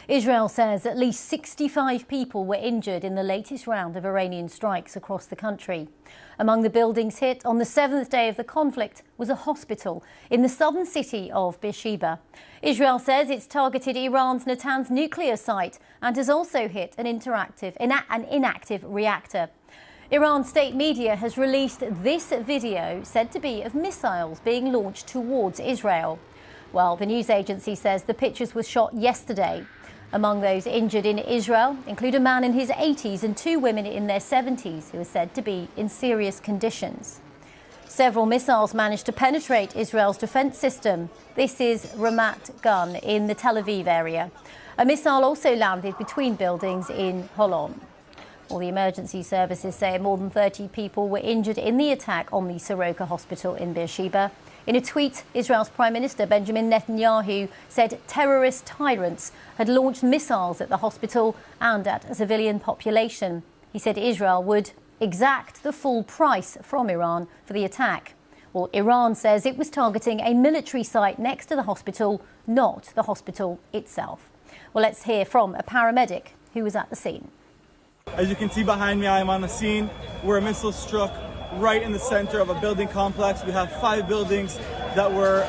Israel says at least 65 people were injured in the latest round of Iranian strikes across the country. Among the buildings hit on the 7th day of the conflict was a hospital in the southern city of Beersheba. Israel says it's targeted Iran's Natanz nuclear site and has also hit an inactive reactor. Iran state media has released this video said to be of missiles being launched towards Israel. Well, the news agency says the pictures were shot yesterday. Among those injured in Israel include a man in his 80s and two women in their 70s who are said to be in serious conditions. Several missiles managed to penetrate Israel's defense system. This is Ramat Gan in the Tel Aviv area. A missile also landed between buildings in Holon. Well, the emergency services say more than 30 people were injured in the attack on the Soroka Hospital in Beersheba. In a tweet, Israel's Prime Minister Benjamin Netanyahu said terrorist tyrants had launched missiles at the hospital and at a civilian population. He said Israel would exact the full price from Iran for the attack. Well, Iran says it was targeting a military site next to the hospital, not the hospital itself. Well, let's hear from a paramedic who was at the scene. As you can see behind me, I am on the scene where a missile struck right in the center of a building complex. We have 5 buildings that were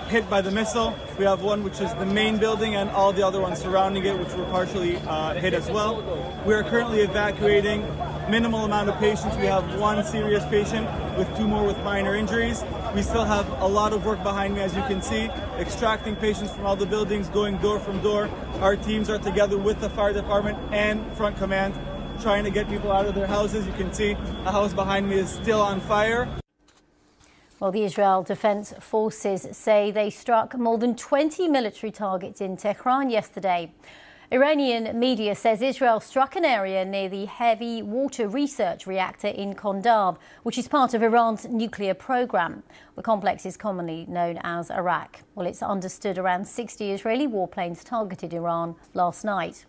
hit by the missile. We have one which is the main building and all the other ones surrounding it, which were partially hit as well. We are currently evacuating minimal amount of patients. We have 1 serious patient with 2 more with minor injuries. We still have a lot of work behind me, as you can see, extracting patients from all the buildings, going door from door. Our teams are together with the fire department and front command, trying to get people out of their houses. You can see a house behind me is still on fire. Well, the Israel Defense Forces say they struck more than 20 military targets in Tehran yesterday. Iranian media says Israel struck an area near the heavy water research reactor in Kondab, which is part of Iran's nuclear program. The complex is commonly known as Arak. Well, it's understood around 60 Israeli warplanes targeted Iran last night.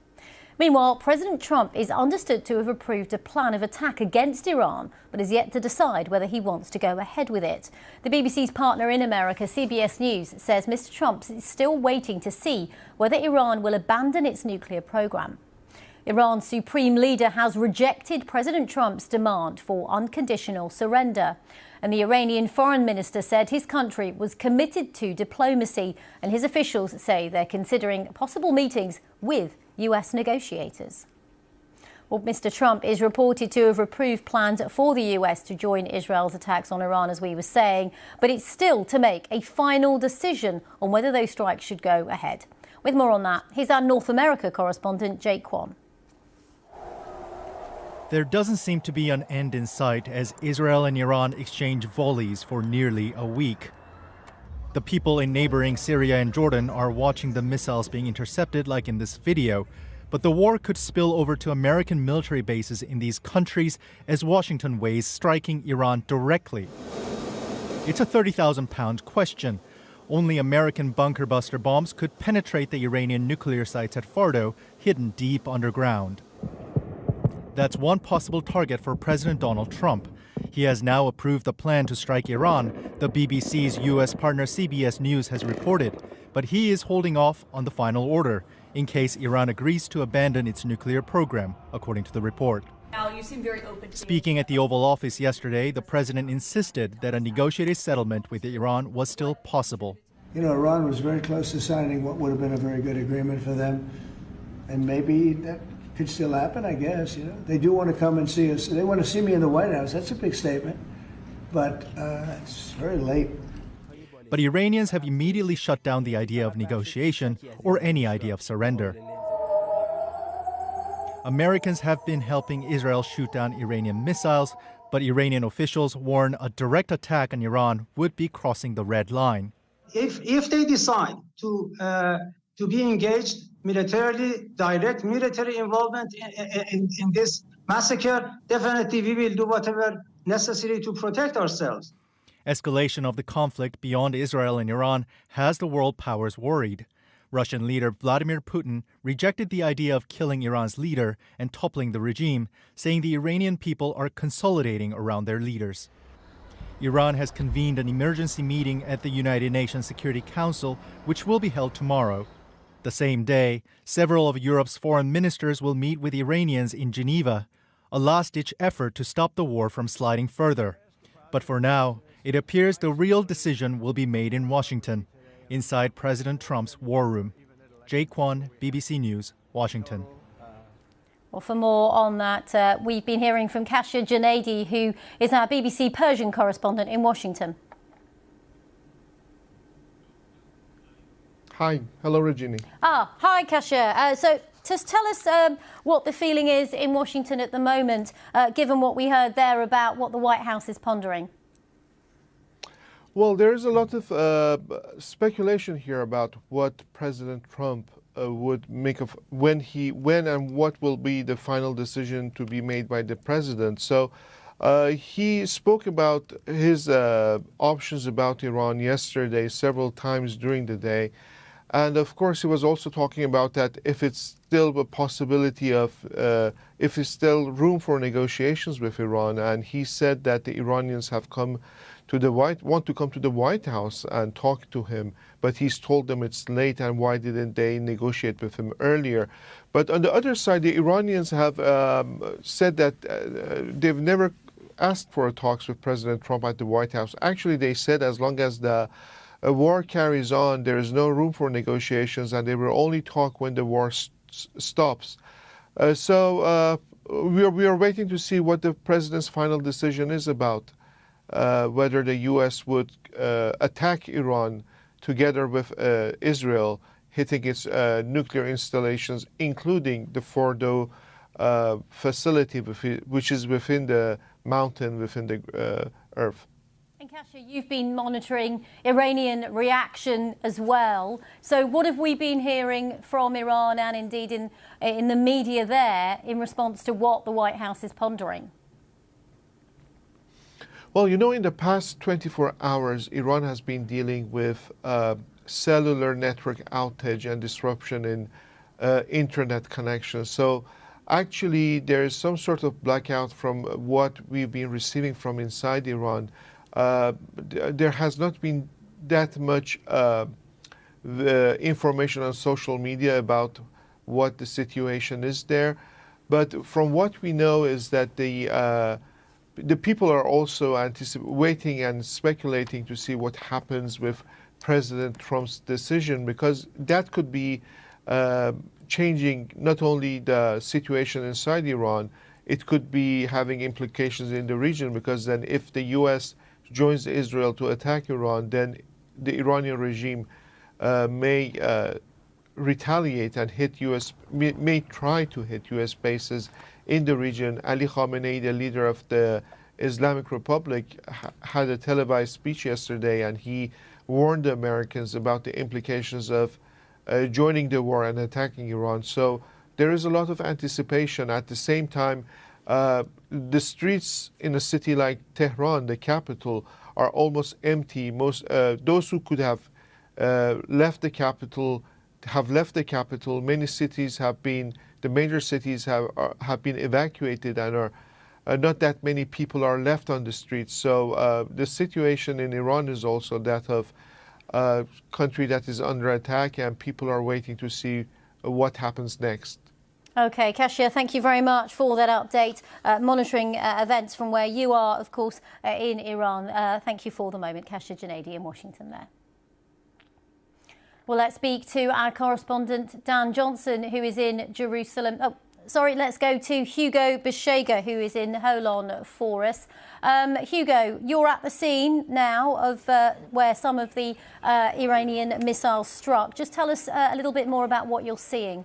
Meanwhile, President Trump is understood to have approved a plan of attack against Iran, but is yet to decide whether he wants to go ahead with it. The BBC's partner in America, CBS News, says Mr. Trump is still waiting to see whether Iran will abandon its nuclear program. Iran's supreme leader has rejected President Trump's demand for unconditional surrender. And the Iranian foreign minister said his country was committed to diplomacy, and his officials say they're considering possible meetings with US negotiators. Well, Mr. Trump is reported to have approved plans for the US to join Israel's attacks on Iran, as we were saying, but it's still to make a final decision on whether those strikes should go ahead. With more on that, here's our North America correspondent, Jake Kwan. There doesn't seem to be an end in sight as Israel and Iran exchange volleys for nearly a week. The people in neighboring Syria and Jordan are watching the missiles being intercepted like in this video. But the war could spill over to American military bases in these countries as Washington weighs striking Iran directly. It's a 30,000-pound question. Only American bunker buster bombs could penetrate the Iranian nuclear sites at Fordo, hidden deep underground. That's one possible target for President Donald Trump. He has now approved the plan to strike Iran, the BBC's U.S. partner CBS News has reported. But he is holding off on the final order in case Iran agrees to abandon its nuclear program, according to the report. Al, you seem very open to Speaking at the Oval Office yesterday, the president insisted that a negotiated settlement with Iran was still possible. You know, Iran was very close to signing what would have been a very good agreement for them. And maybe that could still happen, I guess. You know, they do want to come and see us. They want to see me in the White House. That's a big statement, but it's very late. But Iranians have immediately shut down the idea of negotiation or any idea of surrender. Americans have been helping Israel shoot down Iranian missiles, but Iranian officials warn a direct attack on Iran would be crossing the red line. If they decide to be engaged militarily, direct military involvement in this massacre, definitely we will do whatever necessary to protect ourselves. Escalation of the conflict beyond Israel and Iran has the world powers worried. Russian leader Vladimir Putin rejected the idea of killing Iran's leader and toppling the regime, saying the Iranian people are consolidating around their leaders. Iran has convened an emergency meeting at the United Nations Security Council, which will be held tomorrow. The same day, several of Europe's foreign ministers will meet with Iranians in Geneva, a last-ditch effort to stop the war from sliding further. But for now, it appears the real decision will be made in Washington, inside President Trump's war room. Jay Kwon, BBC News, Washington. Well, for more on that, we've been hearing from Kasia Junaidi, who is our BBC Persian correspondent in Washington. Hi. Hello, Regina. Hi, Kasia. So just tell us what the feeling is in Washington at the moment, given what we heard there about what the White House is pondering. Well, there is a lot of speculation here about what President Trump would make of when and what will be the final decision to be made by the president. So he spoke about his options about Iran yesterday several times during the day. And of course, he was also talking about that if it's still a possibility of, if there's still room for negotiations with Iran. And he said that the Iranians have come to want to come to the White House and talk to him, but he's told them it's late and why didn't they negotiate with him earlier. But on the other side, the Iranians have said that they've never asked for talks with President Trump at the White House. Actually, they said as long as the war carries on, there is no room for negotiations, and they will only talk when the war stops. So we are waiting to see what the president's final decision is about, whether the U.S. would attack Iran together with Israel, hitting its nuclear installations, including the Fordo facility, which is within the mountain, within the earth. And Kasia, you've been monitoring Iranian reaction as well. So what have we been hearing from Iran and indeed in the media there in response to what the White House is pondering? Well, you know, in the past 24 hours, Iran has been dealing with cellular network outage and disruption in internet connections. So actually, there is some sort of blackout from what we've been receiving from inside Iran. There has not been that much information on social media about what the situation is there. But from what we know is that the people are also waiting and speculating to see what happens with President Trump's decision, because that could be changing not only the situation inside Iran, it could be having implications in the region, because then if the U.S. joins Israel to attack Iran, then the Iranian regime may retaliate and may try to hit U.S. bases in the region. Ali Khamenei, the leader of the Islamic Republic, had a televised speech yesterday, and he warned the Americans about the implications of joining the war and attacking Iran. So there is a lot of anticipation. At the same time, the streets in a city like Tehran, the capital, are almost empty. Those who could have left the capital have left the capital. Many cities the major cities have been evacuated, and are not that many people are left on the streets. So the situation in Iran is also that of a country that is under attack, and people are waiting to see what happens next. OK, Kasia, thank you very much for that update, monitoring events from where you are, of course, in Iran. Thank you for the moment, Kasia Junaidi in Washington there. Well, let's speak to our correspondent, Dan Johnson, who is in Jerusalem. Oh, sorry, let's go to Hugo Beersheba, who is in Holon for us. Hugo, you're at the scene now of where some of the Iranian missiles struck. Just tell us a little bit more about what you're seeing.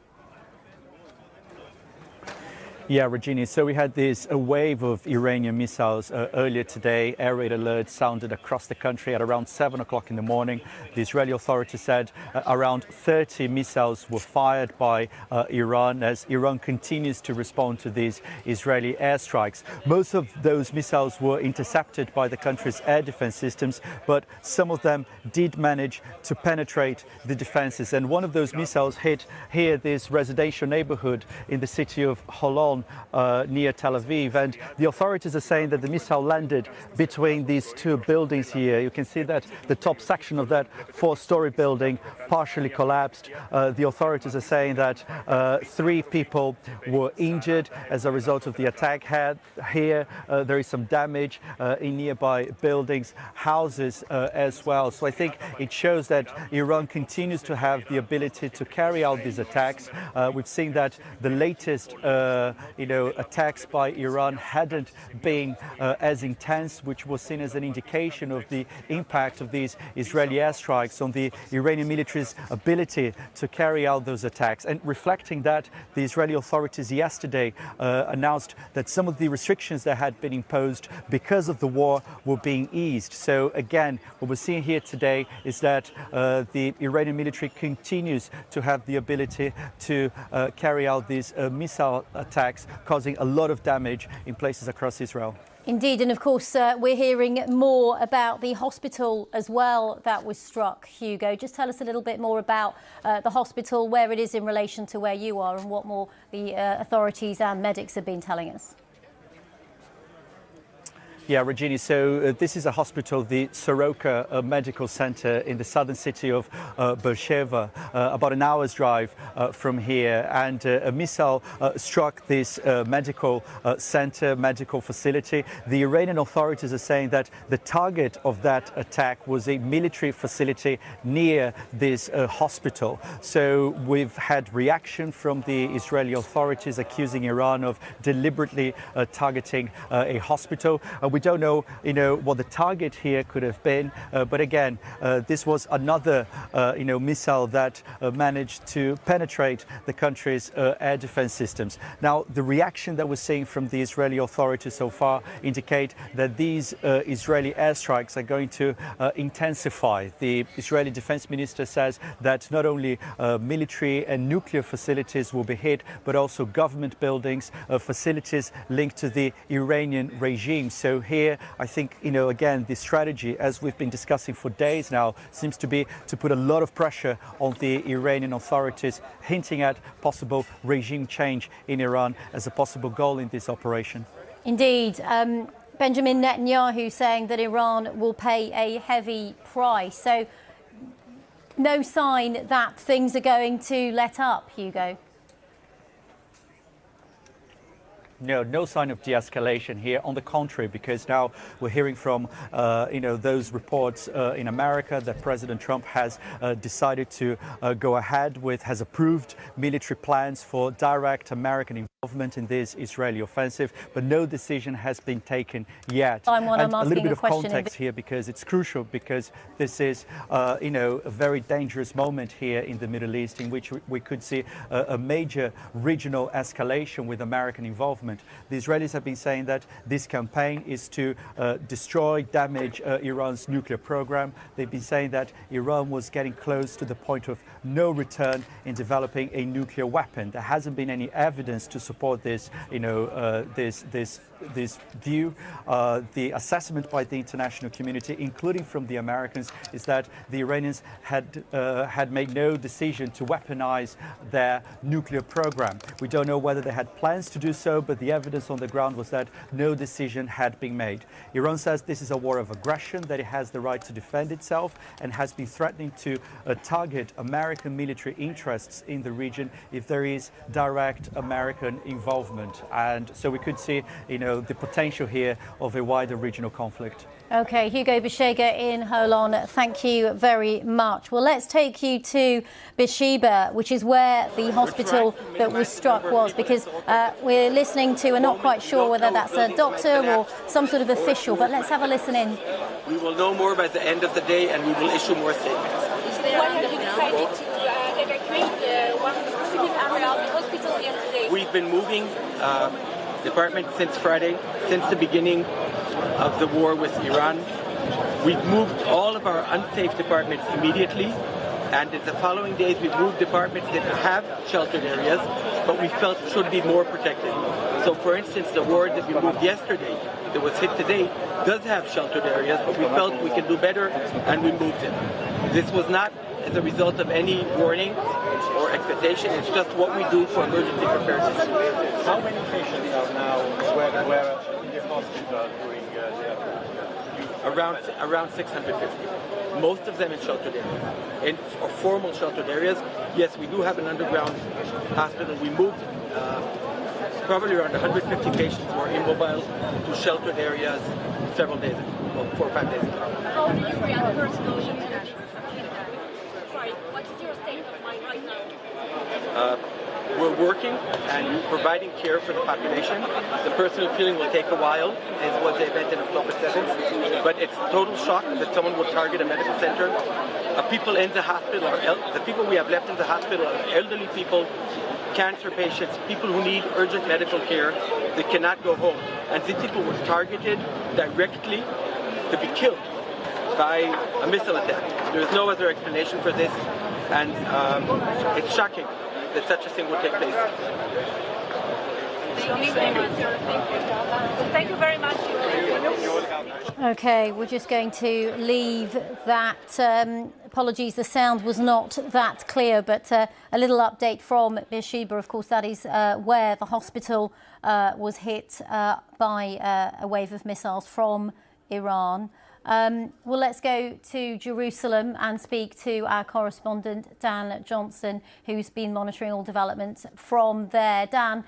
Yeah, Regina, so we had a wave of Iranian missiles earlier today. Air raid alerts sounded across the country at around 7 o'clock in the morning. The Israeli authorities said around 30 missiles were fired by Iran, as Iran continues to respond to these Israeli airstrikes. Most of those missiles were intercepted by the country's air defense systems, but some of them did manage to penetrate the defenses. And one of those missiles hit here this residential neighborhood in the city of Holon, down near Tel Aviv, and the authorities are saying that the missile landed between these two buildings here. You can see that the top section of that 4-story building partially collapsed. The authorities are saying that 3 people were injured as a result of the attack. Here there is some damage in nearby buildings, houses as well. So I think it shows that Iran continues to have the ability to carry out these attacks. We've seen that the latest attacks by Iran hadn't been as intense, which was seen as an indication of the impact of these Israeli airstrikes on the Iranian military's ability to carry out those attacks. And reflecting that, the Israeli authorities yesterday announced that some of the restrictions that had been imposed because of the war were being eased. So again, what we're seeing here today is that the Iranian military continues to have the ability to carry out these missile attacks, causing a lot of damage in places across Israel. Indeed, and of course we're hearing more about the hospital as well that was struck, Hugo. Just tell us a little bit more about the hospital, where it is in relation to where you are, and what more the authorities and medics have been telling us. Yeah, Regini, so this is a hospital, the Soroka Medical Center in the southern city of Beersheba, about an hour's drive from here. And a missile struck this medical center, medical facility. The Iranian authorities are saying that the target of that attack was a military facility near this hospital. So we've had reaction from the Israeli authorities accusing Iran of deliberately targeting a hospital. We don't know, what the target here could have been, but again, this was another, missile that managed to penetrate the country's air defense systems. Now, the reaction that we're seeing from the Israeli authorities so far indicate that these Israeli airstrikes are going to intensify. The Israeli defense minister says that not only military and nuclear facilities will be hit, but also government buildings, facilities linked to the Iranian regime. So here, I think, again, the strategy, as we've been discussing for days now, seems to be to put a lot of pressure on the Iranian authorities, hinting at possible regime change in Iran as a possible goal in this operation. Indeed. Benjamin Netanyahu saying that Iran will pay a heavy price. So no sign that things are going to let up, Hugo. No sign of de-escalation here. On the contrary, because now we're hearing from, those reports in America that President Trump has decided to go ahead with, has approved military plans for direct American involvement in this Israeli offensive, but no decision has been taken yet. And a little bit of context here, because it's crucial, because this is, a very dangerous moment here in the Middle East, in which we could see a major regional escalation with American involvement. The Israelis have been saying that this campaign is to destroy, damage Iran's nuclear program. They've been saying that Iran was getting close to the point of no return in developing a nuclear weapon. There hasn't been any evidence to support this, this view. The assessment by the international community, including from the Americans, is that the Iranians had made no decision to weaponize their nuclear program. We don't know whether they had plans to do so, but the evidence on the ground was that no decision had been made. Iran says this is a war of aggression, that it has the right to defend itself, and has been threatening to target American military interests in the region if there is direct American involvement. And so we could see, the potential here of a wider regional conflict. Okay, Hugo Beersheba in Holon, thank you very much. Well, let's take you to Beersheba, which is where the hospital that was struck was, because we're listening to, we're not quite sure whether that's a doctor or some sort of official, but let's have a listen in. We will know more by the end of the day, and we will issue more statements. Why have you decided to evacuate one specific area of the hospital yesterday? We've been moving department since Friday, since the beginning of the war with Iran. We've moved all of our unsafe departments immediately, and in the following days we've moved departments that have sheltered areas, but we felt should be more protected. So for instance, the ward that we moved yesterday, that was hit today, does have sheltered areas, but we felt we can do better, and we moved it. This was not as a result of any warning or expectation. It's just what we do for emergency preparedness. How many patients are now where in the hospital during Around 650. Most of them in sheltered areas, or formal sheltered areas. Yes, we do have an underground hospital. We moved probably around 150 patients who are immobile to sheltered areas several days ago, well, 4 or 5 days ago. How do you react personally to that? Sorry, what is your state of mind right now? We're working and providing care for the population. The personal feeling will take a while, as was the event on October 7th. But it's total shock that someone would target a medical center. People in the hospital, the people we have left in the hospital are elderly people, cancer patients, people who need urgent medical care that cannot go home. And these people were targeted directly to be killed by a missile attack. There is no other explanation for this, and it's shocking that such a thing would take place. Thank you very much. OK, we're just going to leave that. Apologies, the sound was not that clear, but a little update from Beersheba. Of course, that is where the hospital was hit by a wave of missiles from Iran. Well, let's go to Jerusalem and speak to our correspondent, Dan Johnson, who's been monitoring all developments from there. Dan,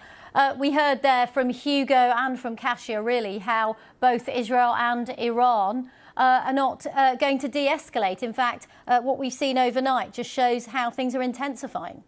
we heard there from Hugo and from Kasia, really, how both Israel and Iran are not going to de-escalate. In fact, what we've seen overnight just shows how things are intensifying.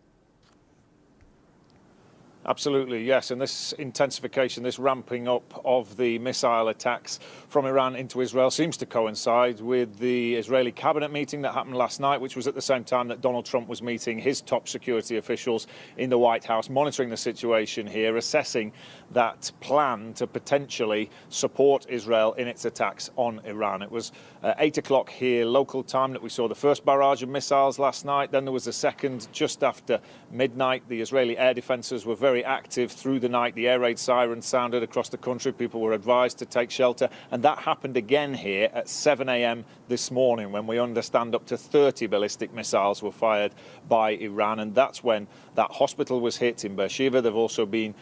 Absolutely, yes. And this intensification, this ramping up of the missile attacks from Iran into Israel seems to coincide with the Israeli cabinet meeting that happened last night, which was at the same time that Donald Trump was meeting his top security officials in the White House, monitoring the situation here, assessing that plan to potentially support Israel in its attacks on Iran. It was 8 o'clock here, local time, that we saw the first barrage of missiles last night. Then there was a second just after midnight. The Israeli air defences were very active through the night. The air raid sirens sounded across the country. People were advised to take shelter. And that happened again here at 7 a.m. this morning, when we understand up to 30 ballistic missiles were fired by Iran. And that's when that hospital was hit in Beersheba. There have also been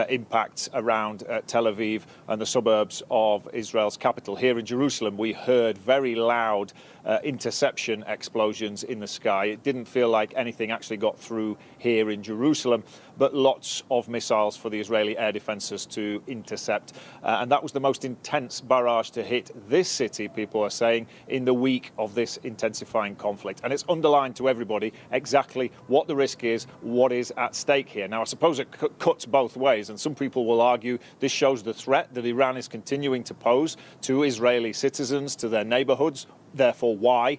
impacts around Tel Aviv and the suburbs of Israel's capital. Here in Jerusalem, we heard very loud interception explosions in the sky. It didn't feel like anything actually got through here in Jerusalem, but lots of missiles for the Israeli air defences to intercept. And that was the most intense barrage to hit this city, people are saying, in the week of this intensifying conflict. And it's underlined to everybody exactly what the risk is, what is at stake here. Now, I suppose it cuts both ways, and some people will argue this shows the threat that Iran is continuing to pose to Israeli citizens, to their neighbourhoods. Therefore, why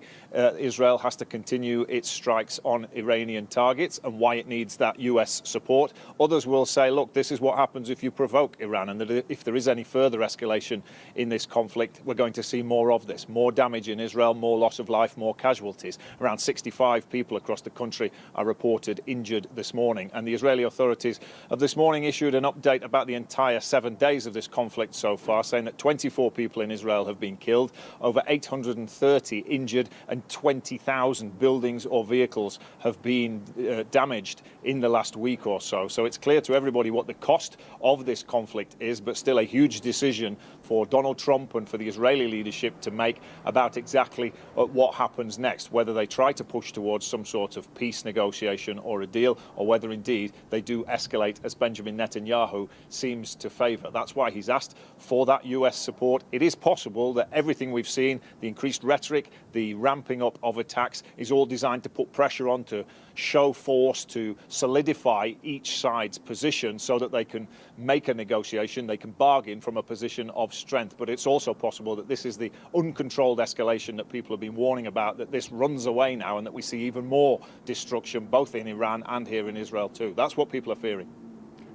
Israel has to continue its strikes on Iranian targets and why it needs that US support. Others will say, look, this is what happens if you provoke Iran, and that if there is any further escalation in this conflict, we're going to see more of this, more damage in Israel, more loss of life, more casualties. Around 65 people across the country are reported injured this morning. And the Israeli authorities have this morning issued an update about the entire 7 days of this conflict so far, saying that 24 people in Israel have been killed, over 830 injured, and 20,000 buildings or vehicles have been damaged in the last week or so. So it's clear to everybody what the cost of this conflict is, but still a huge decision for Donald Trump and for the Israeli leadership to make about exactly what happens next, whether they try to push towards some sort of peace negotiation or a deal, or whether indeed they do escalate, as Benjamin Netanyahu seems to favour. That's why he's asked for that US support. It is possible that everything we've seen, the increased rhetoric, the ramping up of attacks, is all designed to put pressure on, to show force, to solidify each side's position so that they can make a negotiation, they can bargain from a position of strength. But it's also possible that this is the uncontrolled escalation that people have been warning about, that this runs away now and that we see even more destruction both in Iran and here in Israel too. That's what people are fearing.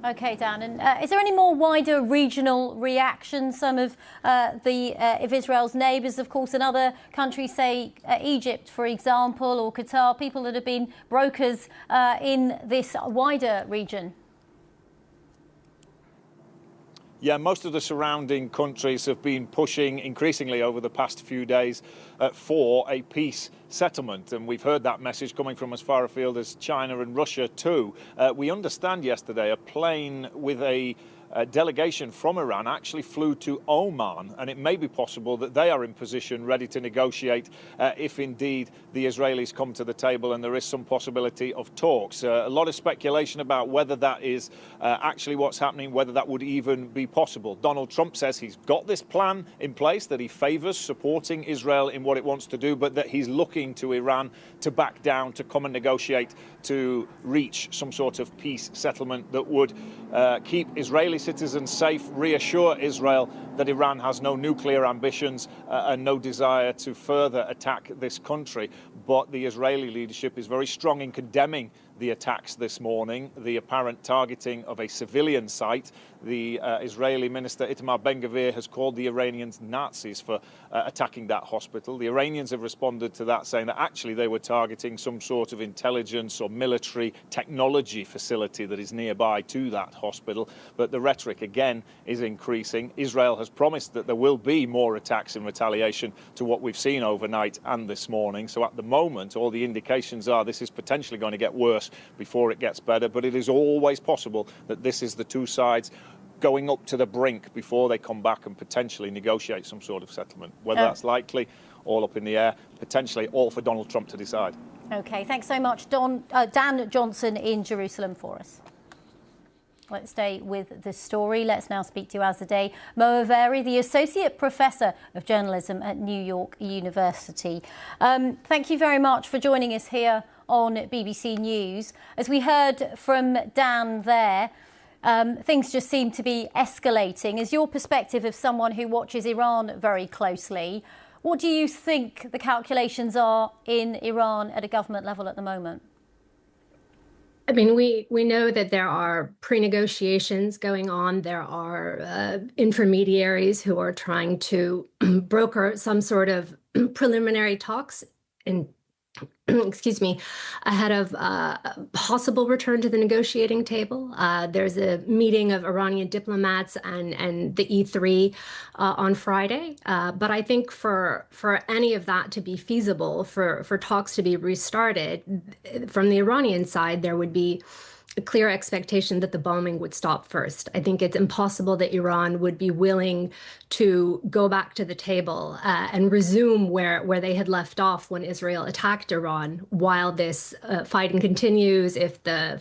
OK, Dan, and is there any more wider regional reaction? Some of Israel's neighbours, of course, and other countries, say Egypt, for example, or Qatar, people that have been brokers in this wider region? Yeah, most of the surrounding countries have been pushing increasingly over the past few days for a peace settlement. And we've heard that message coming from as far afield as China and Russia too. We understand yesterday a plane with a delegation from Iran actually flew to Oman, and it may be possible that they are in position ready to negotiate if indeed the Israelis come to the table and there is some possibility of talks. A lot of speculation about whether that is actually what's happening, whether that would even be possible. Donald Trump says he's got this plan in place, that he favors supporting Israel in what it wants to do, but that he's looking to Iran to back down, to come and negotiate, to reach some sort of peace settlement that would keep Israeli citizens safe, reassure Israel that Iran has no nuclear ambitions and no desire to further attack this country. But the Israeli leadership is very strong in condemning the attacks this morning, the apparent targeting of a civilian site. The Israeli minister Itamar Ben-Gvir has called the Iranians Nazis for attacking that hospital. The Iranians have responded to that, saying that actually they were targeting some sort of intelligence or military technology facility that is nearby to that hospital. But the rhetoric again is increasing. Israel has promised that there will be more attacks in retaliation to what we've seen overnight and this morning. So at the moment, all the indications are this is potentially going to get worse before it gets better. But it is always possible that this is the two sides going up to the brink before they come back and potentially negotiate some sort of settlement. Whether that's likely, all up in the air, potentially all for Donald Trump to decide. OK, thanks so much, Dan Johnson in Jerusalem for us. Let's stay with the story. Let's now speak to Azadeh Moaveri, the Associate Professor of Journalism at New York University. Thank you very much for joining us here on BBC News. As we heard from Dan there, things just seem to be escalating. As your perspective of someone who watches Iran very closely, what do you think the calculations are in Iran at a government level at the moment? I mean, we know that there are pre-negotiations going on. There are intermediaries who are trying to broker some sort of preliminary talks in excuse me, ahead of possible return to the negotiating table. There's a meeting of Iranian diplomats and the E3 on Friday. But I think for any of that to be feasible, for talks to be restarted, from the Iranian side, there would be a clear expectation that the bombing would stop first. I think it's impossible that Iran would be willing to go back to the table and resume where they had left off when Israel attacked Iran while this fighting continues, if the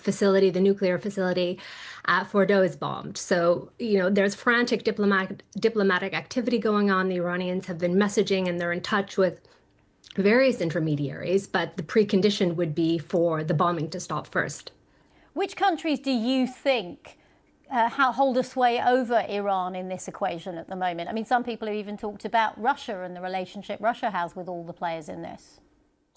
nuclear facility at Fordow is bombed. So, there's frantic diplomatic activity going on. The Iranians have been messaging and they're in touch with various intermediaries, but the precondition would be for the bombing to stop first. Which countries do you think hold a sway over Iran in this equation at the moment? I mean, some people have even talked about Russia and the relationship Russia has with all the players in this.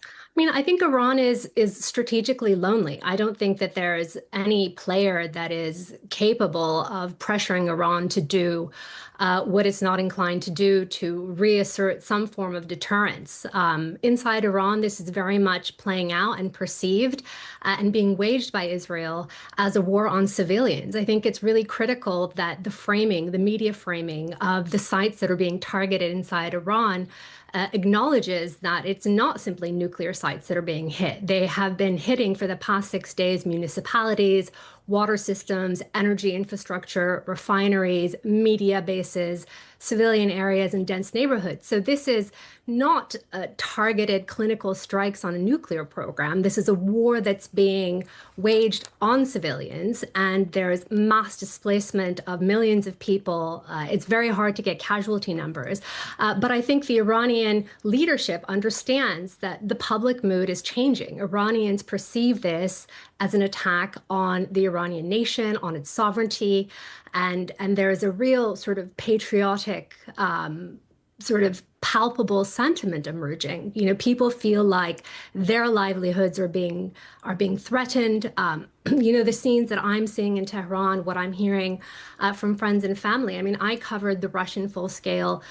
I mean, I think Iran is strategically lonely. I don't think that there is any player that is capable of pressuring Iran to do what it's not inclined to do, to reassert some form of deterrence. Inside Iran, this is very much playing out and perceived and being waged by Israel as a war on civilians. I think it's really critical that the media framing of the sites that are being targeted inside Iran acknowledges that it's not simply nuclear sites that are being hit. They have been hitting for the past 6 days municipalities, water systems, energy infrastructure, refineries, media bases, civilian areas, and dense neighborhoods. So this is not targeted clinical strikes on a nuclear program. This is a war that's being waged on civilians, and there's mass displacement of millions of people. It's very hard to get casualty numbers. But I think the Iranian leadership understands that the public mood is changing. Iranians perceive this as an attack on the Iranian nation, on its sovereignty, and there is a real sort of patriotic sort of palpable sentiment emerging. You know, people feel like their livelihoods are being threatened. You know, the scenes that I'm seeing in Tehran, what I'm hearing from friends and family. I mean, I covered the Russian full-scale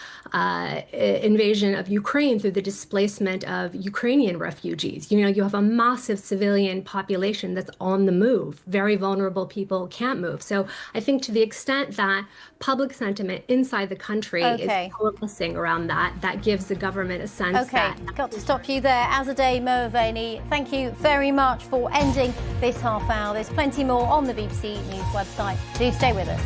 invasion of Ukraine through the displacement of Ukrainian refugees. You know, you have a massive civilian population that's on the move. Very vulnerable people can't move. So I think to the extent that public sentiment inside the country is coalescing around that, that gives the government a sense that... Got to stop you there. Azadeh Moaveni, thank you very much for ending this half hour. There's plenty more on the BBC News website. Do stay with us.